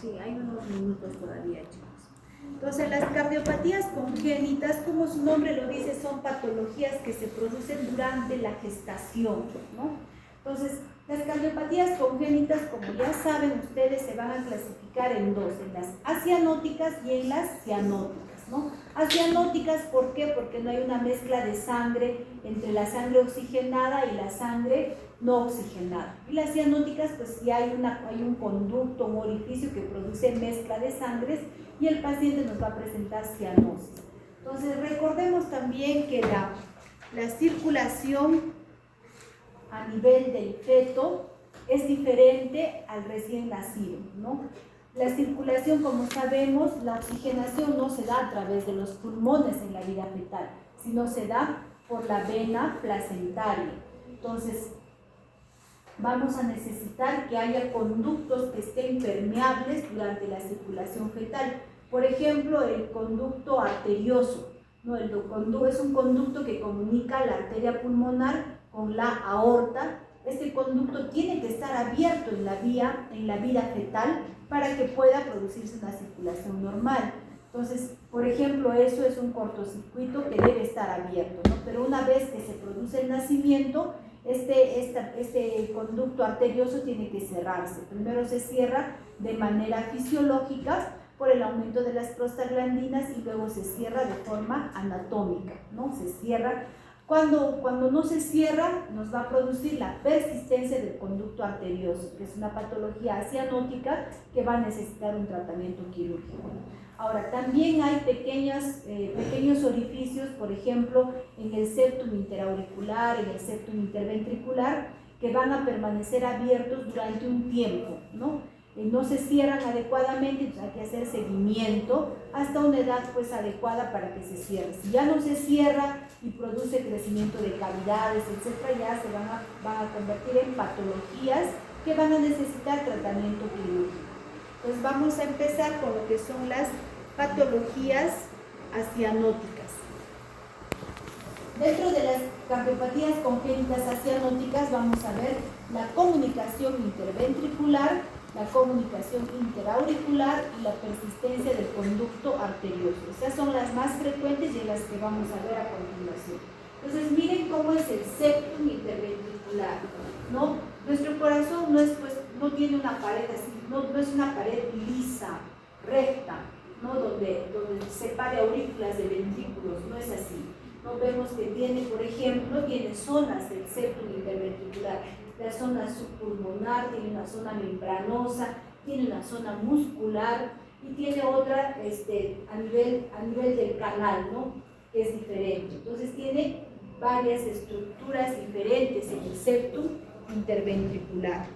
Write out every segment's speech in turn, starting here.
Sí, hay unos minutos todavía, chicos. Entonces, las cardiopatías congénitas, como su nombre lo dice, son patologías que se producen durante la gestación, ¿no? Entonces, las cardiopatías congénitas, como ya saben ustedes, se van a clasificar en dos, en las acianóticas y en las cianóticas, ¿no? Acianóticas, ¿por qué? Porque no hay una mezcla de sangre entre la sangre oxigenada y la sangre no oxigenada. Y las cianóticas, pues sí hay un conducto, un orificio que produce mezcla de sangres y el paciente nos va a presentar cianosis. Entonces, recordemos también que la circulación a nivel del feto es diferente al recién nacido, ¿no? La circulación, como sabemos, la oxigenación no se da a través de los pulmones en la vida fetal, sino se da por la vena placentaria. Entonces, vamos a necesitar que haya conductos que estén permeables durante la circulación fetal. Por ejemplo, el conducto arterioso, ¿no? Es un conducto que comunica la arteria pulmonar con la aorta. Este conducto tiene que estar abierto en la vida fetal para que pueda producirse una circulación normal. Entonces, por ejemplo, eso es un cortocircuito que debe estar abierto, ¿no? Pero una vez que se produce el nacimiento, este conducto arterioso tiene que cerrarse. Primero se cierra de manera fisiológica por el aumento de las prostaglandinas y luego se cierra de forma anatómica, ¿no? Se cierra. Cuando no se cierra, nos va a producir la persistencia del conducto arterioso, que es una patología cianótica que va a necesitar un tratamiento quirúrgico. Ahora, también hay pequeños orificios, por ejemplo, en el septum interauricular, en el septum interventricular, que van a permanecer abiertos durante un tiempo, ¿no? No se cierran adecuadamente, entonces hay que hacer seguimiento hasta una edad pues adecuada para que se cierre. Si ya no se cierra y produce crecimiento de cavidades, etcétera, ya se van a convertir en patologías que van a necesitar tratamiento quirúrgico. Entonces vamos a empezar con lo que son las patologías acianóticas. Dentro de las cardiopatías congénitas acianóticas vamos a ver la comunicación interventricular, la comunicación interauricular y la persistencia del conducto arterioso. Esas son las más frecuentes y las que vamos a ver a continuación. Entonces miren cómo es el septum interventricular, ¿no? Nuestro corazón no tiene una pared así, no es una pared lisa, recta, ¿no? donde separe aurículas de ventrículos, no es así. No vemos que tiene, por ejemplo, tiene zonas del septum interventricular. La zona subpulmonar tiene una zona membranosa, tiene una zona muscular y tiene otra a nivel del canal, ¿no? Que es diferente. Entonces tiene varias estructuras diferentes en el septum interventricular.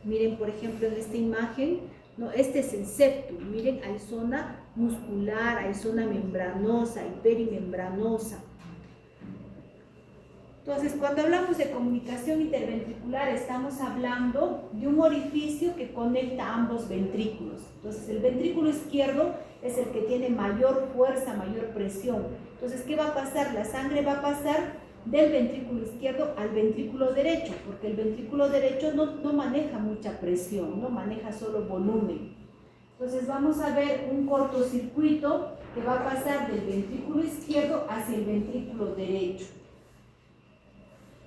Miren, por ejemplo, en esta imagen, ¿no? Este es el septum. Miren, hay zona muscular, hay zona membranosa, hay perimembranosa. Entonces, cuando hablamos de comunicación interventricular, estamos hablando de un orificio que conecta ambos ventrículos. Entonces, el ventrículo izquierdo es el que tiene mayor fuerza, mayor presión. Entonces, ¿qué va a pasar? La sangre va a pasar del ventrículo izquierdo al ventrículo derecho, porque el ventrículo derecho no maneja mucha presión, no maneja solo volumen. Entonces, vamos a ver un cortocircuito que va a pasar del ventrículo izquierdo hacia el ventrículo derecho.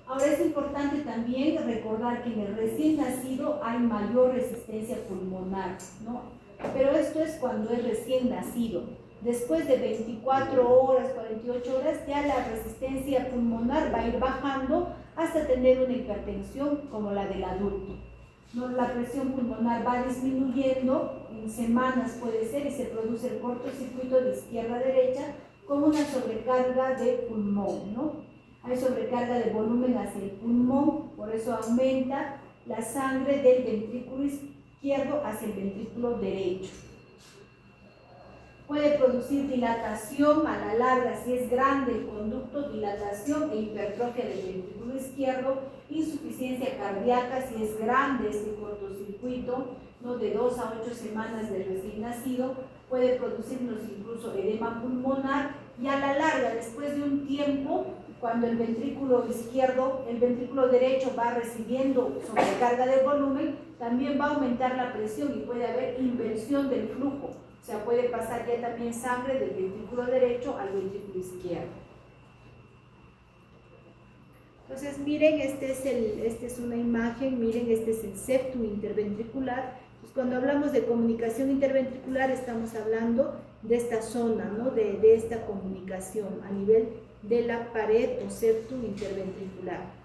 Ahora es importante también recordar que en el recién nacido hay mayor resistencia pulmonar, ¿no? Pero esto es cuando es recién nacido. Después de 24 horas, 48 horas, ya la resistencia pulmonar va a ir bajando hasta tener una hipertensión como la del adulto, ¿no? La presión pulmonar va disminuyendo, en semanas puede ser, y se produce el cortocircuito de izquierda a derecha con una sobrecarga de pulmón, ¿no? Hay sobrecarga de volumen hacia el pulmón, por eso aumenta la sangre del ventrículo izquierdo hacia el ventrículo derecho. Puede producir dilatación a la larga, si es grande el conducto, dilatación e hipertrofia del ventrículo izquierdo, insuficiencia cardíaca si es grande este cortocircuito, ¿no? De 2 a 8 semanas del recién nacido, puede producirnos incluso edema pulmonar y a la larga, después de un tiempo, cuando el ventrículo derecho va recibiendo sobrecarga de volumen, también va a aumentar la presión y puede haber inversión del flujo. O sea, puede pasar ya también sangre del ventrículo derecho al ventrículo izquierdo. Entonces, miren, esta es una imagen, miren, este es el septum interventricular. Pues cuando hablamos de comunicación interventricular, estamos hablando de esta zona, ¿no? De esta comunicación a nivel de la pared o septum interventricular.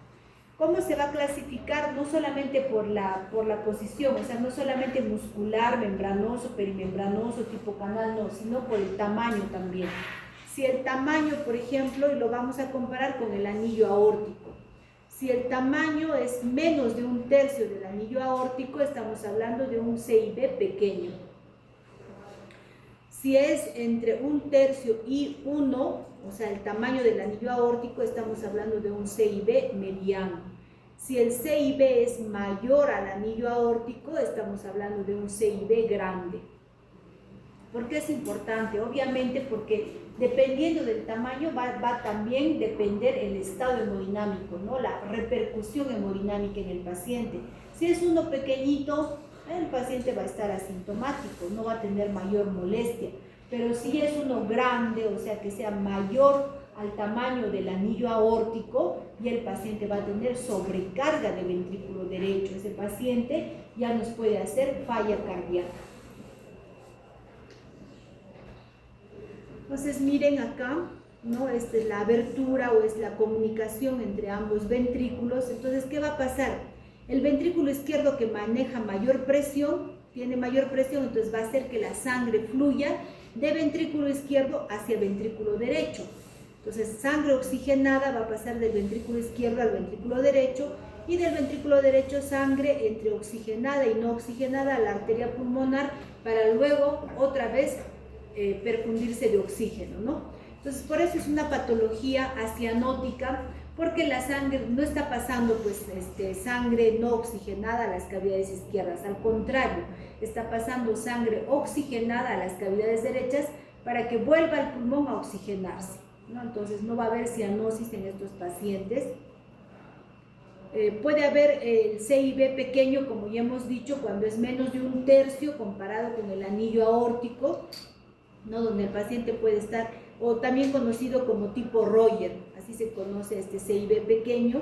¿Cómo se va a clasificar? No solamente por la posición, o sea, no solamente muscular, membranoso, perimembranoso, tipo canal, no, sino por el tamaño también. Si el tamaño, por ejemplo, y lo vamos a comparar con el anillo aórtico, si el tamaño es menos de 1/3 del anillo aórtico, estamos hablando de un CIB pequeño. Si es entre 1/3 y 1, o sea, el tamaño del anillo aórtico, estamos hablando de un CIB mediano. Si el CIB es mayor al anillo aórtico, estamos hablando de un CIB grande. ¿Por qué es importante? Obviamente porque dependiendo del tamaño va también depender el estado hemodinámico, ¿no? La repercusión hemodinámica en el paciente. Si es uno pequeñito, el paciente va a estar asintomático, no va a tener mayor molestia. Pero si es uno grande, o sea que sea mayor al tamaño del anillo aórtico, y el paciente va a tener sobrecarga de ventrículo derecho, ese paciente ya nos puede hacer falla cardíaca. Entonces miren acá, ¿no? Esta es la abertura o es la comunicación entre ambos ventrículos. Entonces, ¿qué va a pasar? El ventrículo izquierdo, que maneja mayor presión, tiene mayor presión, entonces va a hacer que la sangre fluya de ventrículo izquierdo hacia ventrículo derecho. Entonces, sangre oxigenada va a pasar del ventrículo izquierdo al ventrículo derecho, y del ventrículo derecho sangre entre oxigenada y no oxigenada a la arteria pulmonar, para luego otra vez perfundirse de oxígeno, ¿no? Entonces, por eso es una patología acianótica, porque la sangre no está pasando pues sangre no oxigenada a las cavidades izquierdas, al contrario, está pasando sangre oxigenada a las cavidades derechas para que vuelva al pulmón a oxigenarse, ¿no? Entonces no va a haber cianosis en estos pacientes. Puede haber el CIB pequeño, como ya hemos dicho, cuando es menos de 1/3 comparado con el anillo aórtico, ¿no? Donde el paciente puede estar, o también conocido como tipo Royer, así se conoce este CIB pequeño.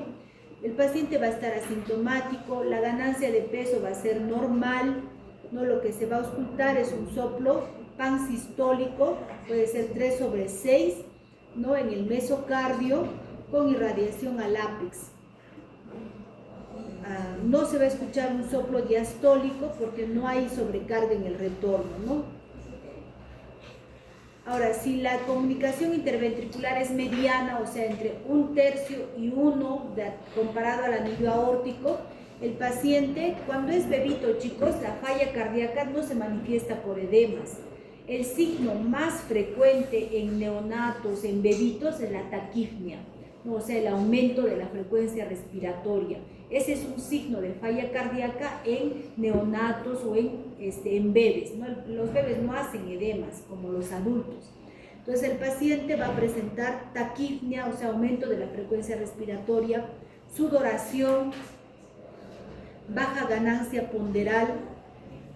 El paciente va a estar asintomático, la ganancia de peso va a ser normal, ¿no? Lo que se va a auscultar es un soplo pansistólico, puede ser 3/6, ¿no? En el mesocardio, con irradiación al ápex. No se va a escuchar un soplo diastólico porque no hay sobrecarga en el retorno, ¿no? Ahora, si la comunicación interventricular es mediana, o sea, entre 1/3 y 1 comparado al anillo aórtico, el paciente, cuando es bebito, chicos, la falla cardíaca no se manifiesta por edemas. El signo más frecuente en neonatos, en bebitos, es la taquipnea, ¿no? O sea, el aumento de la frecuencia respiratoria. Ese es un signo de falla cardíaca en neonatos o en bebés, ¿no? Los bebés no hacen edemas como los adultos. Entonces el paciente va a presentar taquipnea, o sea, aumento de la frecuencia respiratoria, sudoración, baja ganancia ponderal.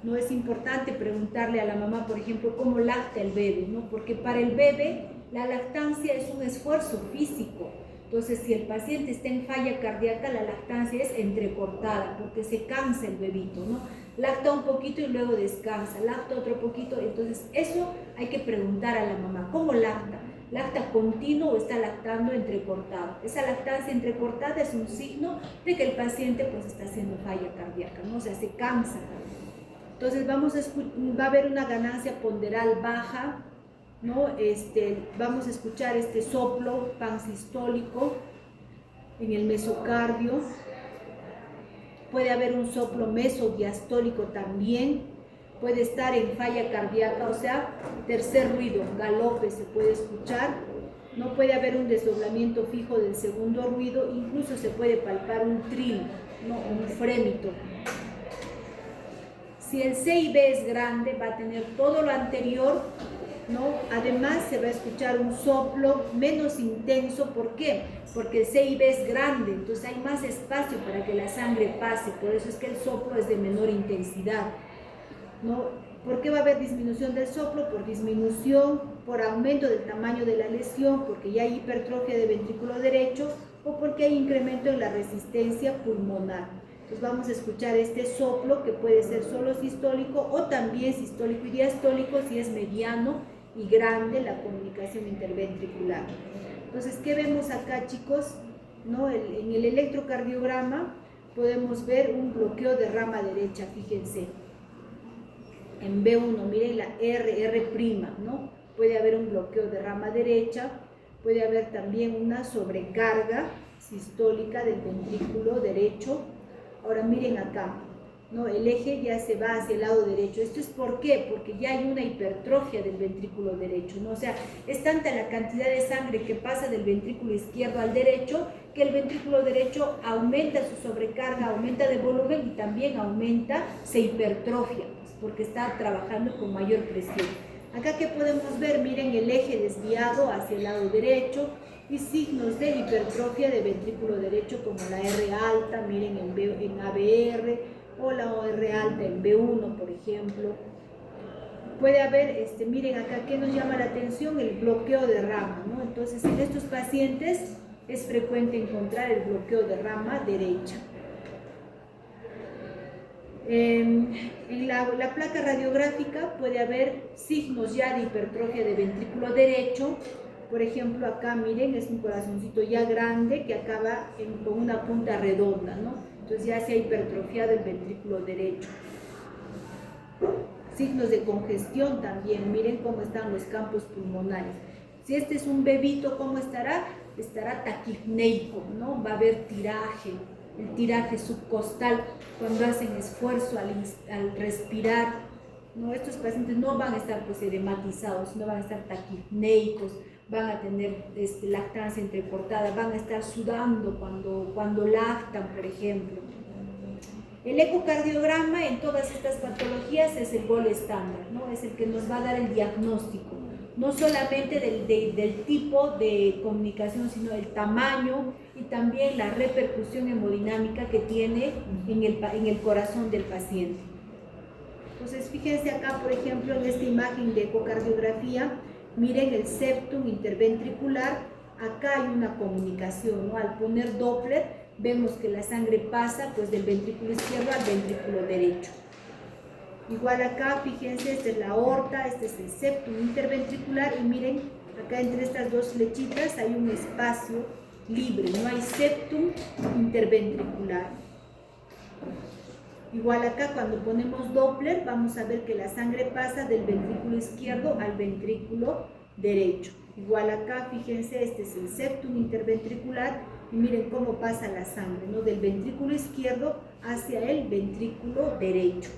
No es importante preguntarle a la mamá, por ejemplo, cómo lacta el bebé, ¿no? Porque para el bebé la lactancia es un esfuerzo físico. Entonces, si el paciente está en falla cardíaca, la lactancia es entrecortada, porque se cansa el bebito, ¿no? Lacta un poquito y luego descansa, lacta otro poquito. Entonces, eso hay que preguntar a la mamá, ¿cómo lacta? ¿Lacta continuo o está lactando entrecortado? Esa lactancia entrecortada es un signo de que el paciente pues está haciendo falla cardíaca, ¿no? O sea, se cansa. Entonces, va a haber una ganancia ponderal baja, ¿no? Vamos a escuchar este soplo pansistólico en el mesocardio. Puede haber un soplo mesodiastólico también. Puede estar en falla cardíaca, o sea, tercer ruido, galope se puede escuchar. No puede haber un desdoblamiento fijo del segundo ruido, incluso se puede palpar un tril, ¿no? Un frémito. Si el CIB es grande, va a tener todo lo anterior ¿no? Además se va a escuchar un soplo menos intenso. ¿Por qué? Porque el CIB es grande, entonces hay más espacio para que la sangre pase, por eso es que el soplo es de menor intensidad, ¿no? ¿Por qué va a haber disminución del soplo? Por disminución, por aumento del tamaño de la lesión, porque ya hay hipertrofia del ventrículo derecho o porque hay incremento en la resistencia pulmonar. Entonces vamos a escuchar este soplo que puede ser solo sistólico o también sistólico y diastólico si es mediano y grande la comunicación interventricular. Entonces, ¿qué vemos acá, chicos? ¿No? En el electrocardiograma podemos ver un bloqueo de rama derecha, fíjense. En B1, miren la R', ¿no? Puede haber un bloqueo de rama derecha, puede haber también una sobrecarga sistólica del ventrículo derecho. Ahora miren acá, ¿no? El eje ya se va hacia el lado derecho. ¿Esto es por qué? Porque ya hay una hipertrofia del ventrículo derecho, ¿no? O sea, es tanta la cantidad de sangre que pasa del ventrículo izquierdo al derecho que el ventrículo derecho aumenta su sobrecarga, aumenta de volumen y también aumenta, se hipertrofia, porque está trabajando con mayor presión. Acá que podemos ver, miren el eje desviado hacia el lado derecho y signos de hipertrofia de ventrículo derecho como la R alta, miren en ABR o la OR alta en B1, por ejemplo. Puede haber, miren acá, ¿qué nos llama la atención? El bloqueo de rama, ¿no? Entonces, en estos pacientes es frecuente encontrar el bloqueo de rama derecha. En la placa radiográfica puede haber signos ya de hipertrofia de ventrículo derecho. Por ejemplo, acá miren, es un corazoncito ya grande que acaba con una punta redonda, ¿no? Entonces ya se ha hipertrofiado el ventrículo derecho. Signos de congestión también, miren cómo están los campos pulmonares. Si este es un bebito, ¿cómo estará? Estará taquipneico, ¿no? Va a haber tiraje, el tiraje subcostal cuando hacen esfuerzo al respirar, ¿no? Estos pacientes no van a estar pues edematizados, no van a estar taquipneicos, van a tener lactancia entrecortada, van a estar sudando cuando lactan, por ejemplo. El ecocardiograma en todas estas patologías es el gol estándar, ¿no? Es el que nos va a dar el diagnóstico, no solamente del tipo de comunicación, sino el tamaño y también la repercusión hemodinámica que tiene en el corazón del paciente. Entonces, fíjense acá, por ejemplo, en esta imagen de ecocardiografía, miren el septum interventricular, acá hay una comunicación, ¿no? Al poner Doppler, vemos que la sangre pasa pues del ventrículo izquierdo al ventrículo derecho. Igual acá, fíjense, esta es la aorta, este es el septum interventricular y miren, acá entre estas dos flechitas hay un espacio libre, no hay septum interventricular. Igual acá, cuando ponemos Doppler, vamos a ver que la sangre pasa del ventrículo izquierdo al ventrículo derecho. Igual acá, fíjense, este es el septum interventricular y miren cómo pasa la sangre, ¿no? Del ventrículo izquierdo hacia el ventrículo derecho.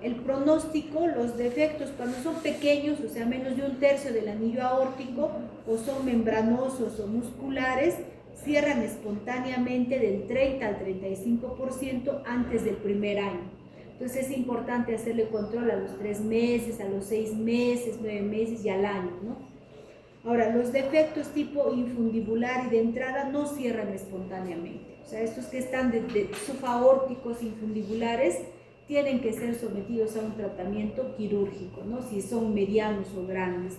El pronóstico, los defectos, cuando son pequeños, o sea, menos de 1/3 del anillo aórtico, o son membranosos o musculares, cierran espontáneamente del 30 al 35% antes del primer año. Entonces es importante hacerle control a los 3 meses, a los 6 meses, 9 meses y al año, ¿no? Ahora, los defectos tipo infundibular y de entrada no cierran espontáneamente. O sea, estos que están de subaórticos infundibulares tienen que ser sometidos a un tratamiento quirúrgico, ¿no? Si son medianos o grandes.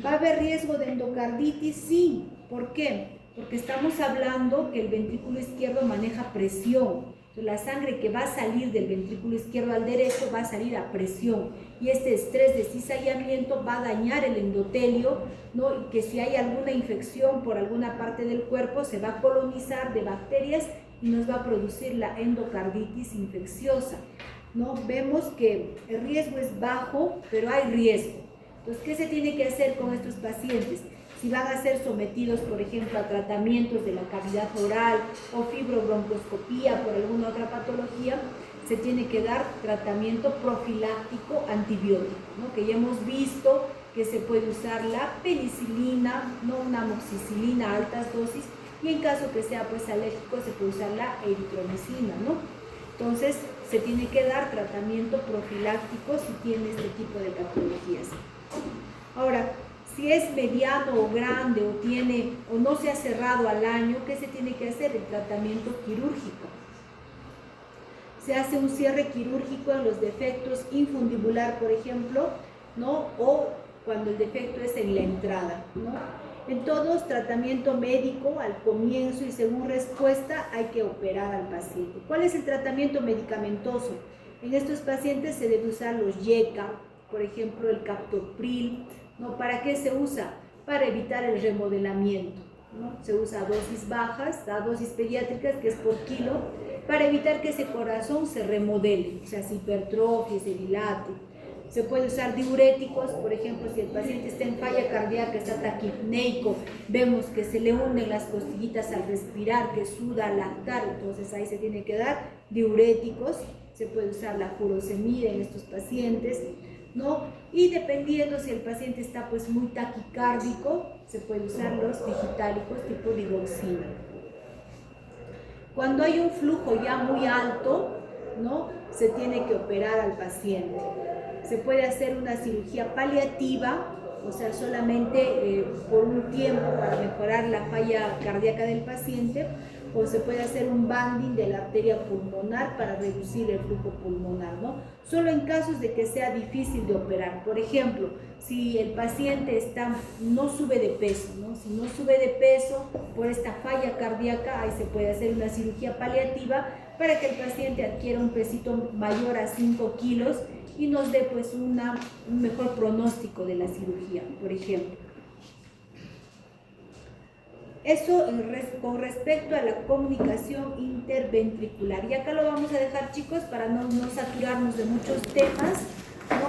¿Va a haber riesgo de endocarditis? Sí. ¿Por qué? Porque estamos hablando que el ventrículo izquierdo maneja presión. Entonces, la sangre que va a salir del ventrículo izquierdo al derecho va a salir a presión. Y este estrés de cizallamiento va a dañar el endotelio, ¿no? Y que si hay alguna infección por alguna parte del cuerpo, se va a colonizar de bacterias y nos va a producir la endocarditis infecciosa, ¿no? Vemos que el riesgo es bajo, pero hay riesgo. Entonces, ¿qué se tiene que hacer con estos pacientes? Si van a ser sometidos, por ejemplo, a tratamientos de la cavidad oral o fibrobroncoscopía por alguna otra patología, se tiene que dar tratamiento profiláctico antibiótico, ¿no? Que ya hemos visto que se puede usar la penicilina, no una amoxicilina a altas dosis, y en caso que sea pues alérgico se puede usar la eritromicina, ¿no? Entonces se tiene que dar tratamiento profiláctico si tiene este tipo de patologías. Ahora, si es mediano o grande o no se ha cerrado al año, ¿qué se tiene que hacer? El tratamiento quirúrgico. Se hace un cierre quirúrgico en los defectos infundibular, por ejemplo, ¿no? O cuando el defecto es en la entrada, ¿no? En todos, tratamiento médico al comienzo y según respuesta hay que operar al paciente. ¿Cuál es el tratamiento medicamentoso? En estos pacientes se debe usar los YECA, por ejemplo el captopril, ¿no? ¿Para qué se usa? Para evitar el remodelamiento, ¿no? Se usa a dosis bajas, a dosis pediátricas, que es por kilo, para evitar que ese corazón se remodele, o sea, se hipertrofie, se dilate. Se puede usar diuréticos, por ejemplo, si el paciente está en falla cardíaca, está taquipneico, vemos que se le hunden las costillitas al respirar, que suda al lactar, entonces ahí se tiene que dar diuréticos. Se puede usar la furosemida en estos pacientes, ¿no? Y dependiendo si el paciente está pues muy taquicárdico, se puede usar los digitálicos tipo digoxina. Cuando hay un flujo ya muy alto, ¿no? Se tiene que operar al paciente. Se puede hacer una cirugía paliativa, o sea, solamente por un tiempo para mejorar la falla cardíaca del paciente, o se puede hacer un banding de la arteria pulmonar para reducir el flujo pulmonar, ¿no? Solo en casos de que sea difícil de operar. Por ejemplo, si el paciente no sube de peso, ¿no? Si no sube de peso por esta falla cardíaca, ahí se puede hacer una cirugía paliativa para que el paciente adquiera un pesito mayor a 5 kilos y nos dé pues un mejor pronóstico de la cirugía, por ejemplo. Eso con respecto a la comunicación interventricular. Y acá lo vamos a dejar, chicos, para no saturarnos de muchos temas, ¿no?